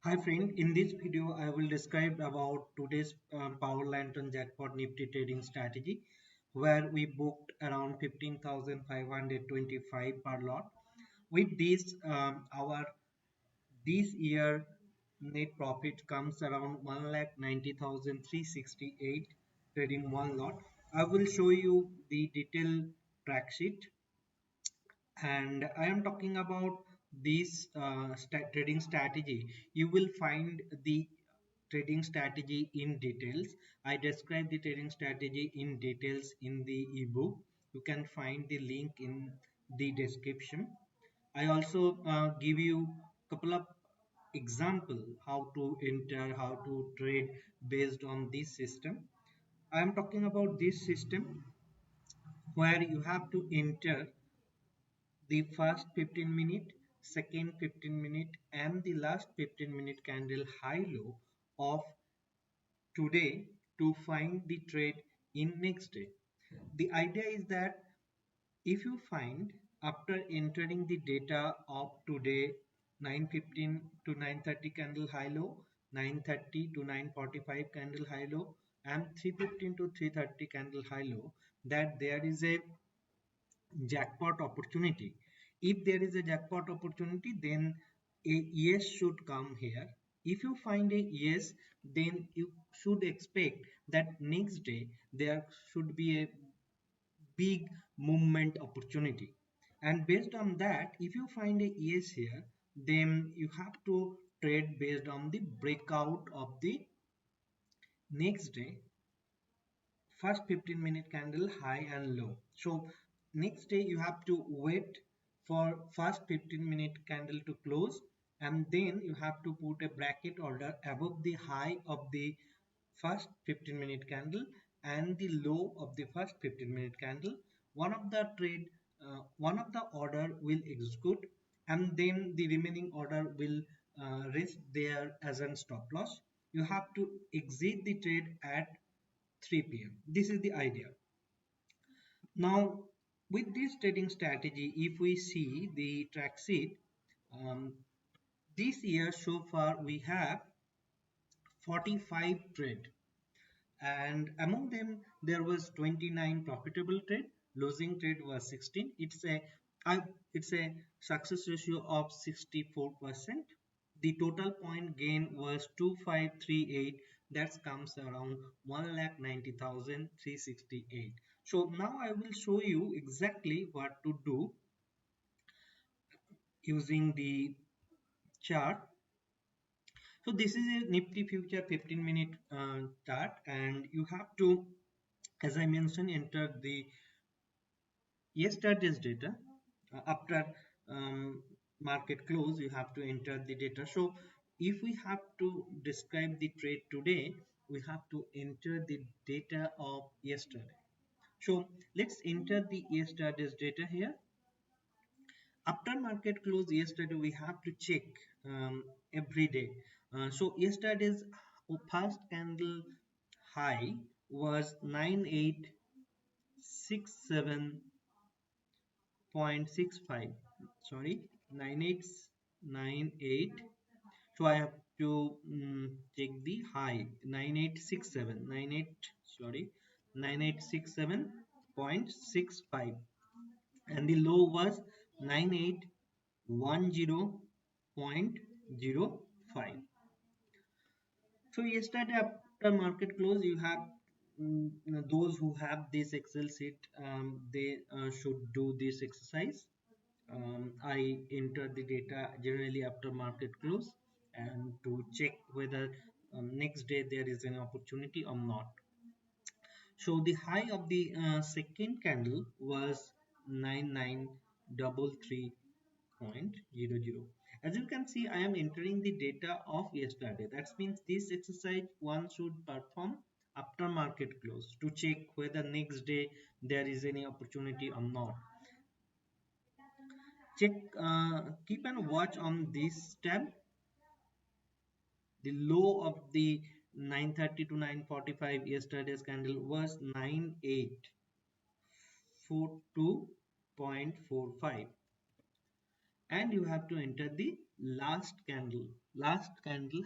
Hi friend, in this video I will describe about today's Power Lantern Jackpot Nifty trading strategy where we booked around 15,525 per lot. With this, our this year net profit comes around 1,90,368 trading one lot. I will show you the detailed track sheet and I am talking about this trading strategy. You will find the trading strategy in details. I describe the trading strategy in details in the ebook. You can find the link in the description. I also give you couple of example how to enter, how to trade based on this system. I am talking about this system where you have to enter the first 15 minute, second 15 minute and the last 15-minute candle high low of today to find the trade in next day. The idea is that if you find after entering the data of today 9:15 to 9:30 candle high low, 9:30 to 9:45 candle high low and 3:15 to 3:30 candle high low, that there is a jackpot opportunity. If there is a jackpot opportunity, then a yes should come here. If you find a yes, then you should expect that next day there should be a big movement opportunity. And based on that, if you find a yes here, then you have to trade based on the breakout of the next day first 15-minute candle high and low. So next day you have to wait for first 15-minute candle to close, and then you have to put a bracket order above the high of the first 15-minute candle and the low of the first 15-minute candle. One of the one of the order will execute, and then the remaining order will rest there as a stop loss. You have to exit the trade at 3 p.m. This is the idea. Now, with this trading strategy, if we see the track sheet, um, this year so far we have 45 trade, and among them there was 29 profitable trade, losing trade was 16. It's a success ratio of 64%. The total point gain was 2538. That comes around 1,90,368. So now I will show you exactly what to do using the chart. So this is a Nifty Future 15-minute chart, and you have to, as I mentioned, enter the yesterday's data. After market close, you have to enter the data. So if we have to describe the trade today, we have to enter the data of yesterday. So let's enter the yesterday's data here. After market close yesterday, we have to check every day. So yesterday's first candle high was 9867.65. Sorry, 9898. So I have to check the high 9867, 98, sorry, 9867.65, and the low was 9810.05. So yesterday after market close, you have those who have this Excel sheet, they should do this exercise. I enter the data generally after market close and to check whether next day there is an opportunity or not. So the high of the second candle was 9933.00. As you can see, I am entering the data of yesterday. That means this exercise one should perform after market close to check whether next day there is any opportunity or not. Check, keep and watch on this tab. The low of the 9:30 to 9:45 yesterday's candle was 9842.45, and you have to enter the last candle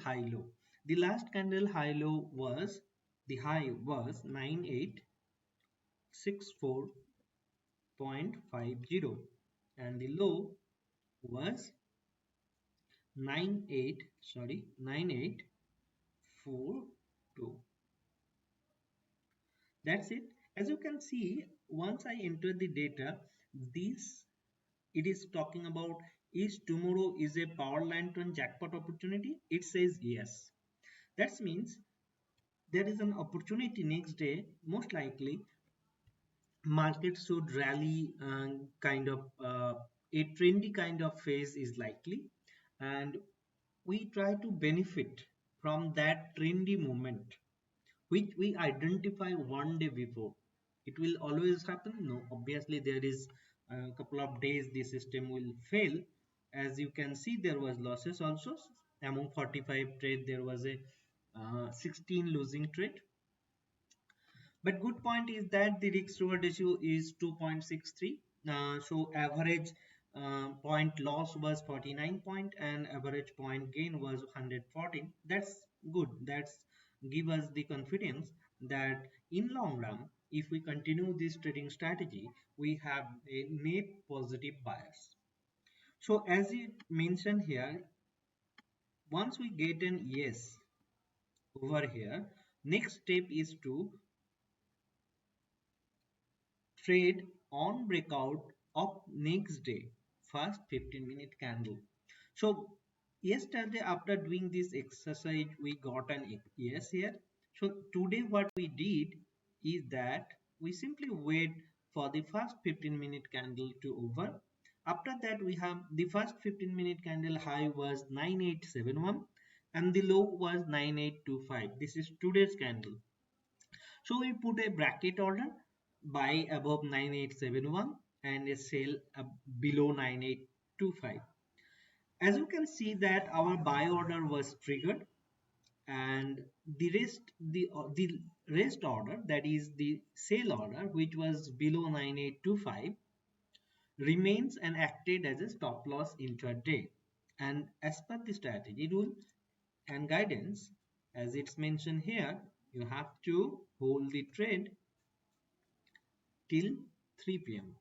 high low. The last candle high low was, the high was 9864.50 and the low was 9842. That's it. As you can see, once I enter the data, this it is talking about, is tomorrow is a power line to jackpot opportunity? It says yes. That means there is an opportunity next day. Most likely market should rally, kind of a trendy kind of phase is likely, and we try to benefit from that trendy moment which we identify one day before. It will always happen? No, obviously there is a couple of days the system will fail. As you can see, there was losses also. Among 45 trade, there was a 16 losing trade. But good point is that the risk reward ratio is 2.63. So average point loss was 49 point and average point gain was 114. That's good. That's give us the confidence that in long run, if we continue this trading strategy, we have a net positive bias. So as it mentioned here, once we get an yes over here, next step is to trade on breakout of next day first 15-minute candle. So yesterday after doing this exercise we got an yes here. So today what we did is that we simply wait for the first 15-minute candle to over. After that we have the first 15-minute candle high was 9871 and the low was 9825. This is today's candle. So we put a bracket order, buy above 9871 and a sell below 9825. As you can see that our buy order was triggered, and the rest order, that is the sell order, which was below 9825, remains and acted as a stop loss intraday. And as per the strategy rule and guidance, as it's mentioned here, you have to hold the trade till 3 p.m.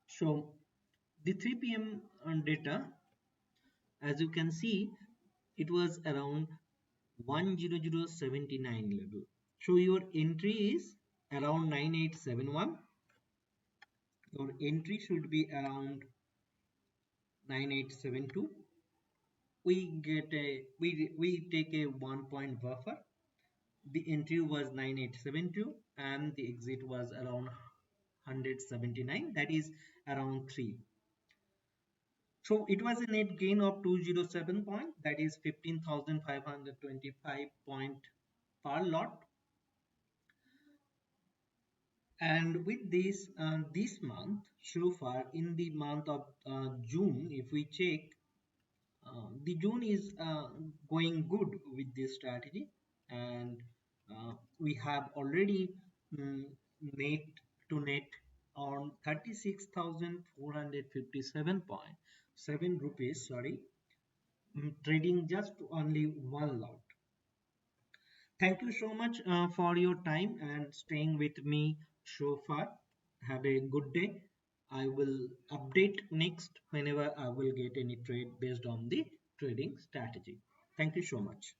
So the 3 p.m. data, as you can see, it was around 10079 level. So your entry is around 9871. Your entry should be around 9872. We take a 1 point buffer. The entry was 9872 and the exit was around 179, that is around 3. So it was a net gain of 207 point, that is 15,525 point per lot. And with this, this month so far, in the month of June, if we check, the June is going good with this strategy, and we have already net to net on 36,457.7 rupees, sorry, trading just only one lot. Thank you so much for your time and staying with me so far. Have a good day. I will update next whenever I will get any trade based on the trading strategy. Thank you so much.